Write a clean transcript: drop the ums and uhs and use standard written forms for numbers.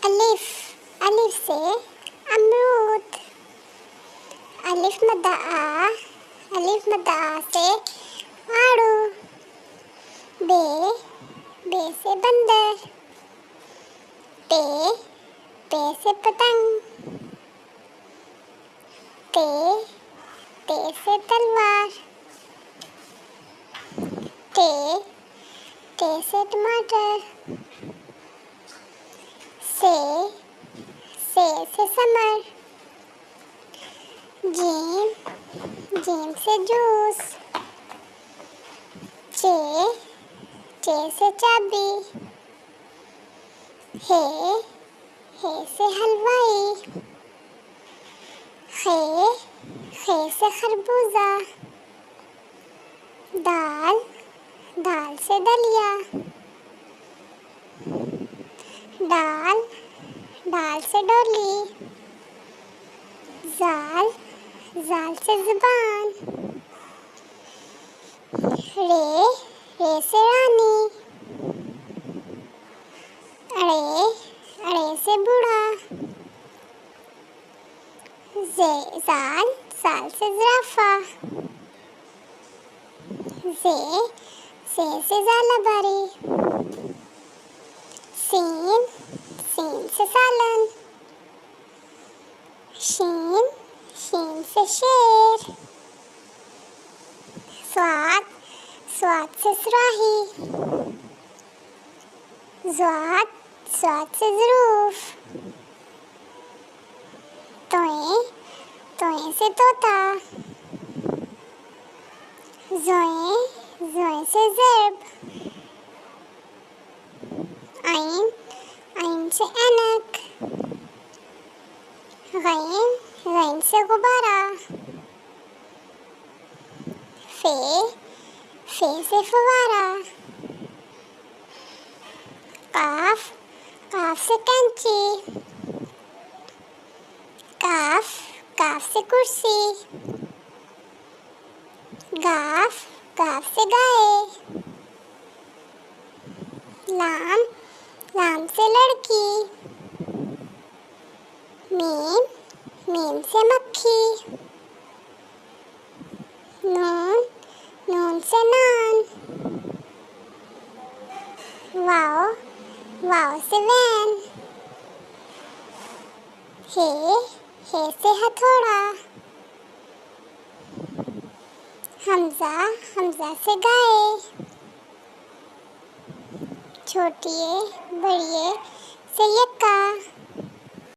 अलिफ, अलिफ से अमरूद। अलिफ मद्दा आ, अलिफ मद्दा आ से आड़ू। बे, बे से बंदर। पे, पे से पतंग। ते, ते से तलवार। ते, ते से टमाटर। से से समर। जीम, जीम से जूस। चे, चे से चाबी। हे, हे से हलवाई। खे, खे से खरबूजा। दाल, दाल से दलिया। डाल, डाल से डोली। जाल, जाल से जुबान। रे, रे से रानी। अड़े, अड़े से बूढ़ा। जाल, जाल से ज़राफ़ा। से ज़ालाबारी। सीन, सीन से सालन। शीन, शीन से शेर। स्वाद, स्वाद से सुराही। ज़्वाद, स्वाद से ज़रूफ़। तोए, तोए से तोता। ज़ोए, ज़ोए से ज़ेब। आइन, आइन से ऐनक। गैन, गैन से गुब्बारा। फे, फे से फुवारा। काफ, काफ से कैंची। काफ, काफ से कुर्सी। गाफ, गाफ से गाय। लाम, लाम से लड़की। मीम, मीम से मक्खी। नून, नून से नान। वाव, वाव से वैन। हे, हे से हथौड़ा। हमजा, हमजा से गाय। छोटिए, बड़िए से यक्का।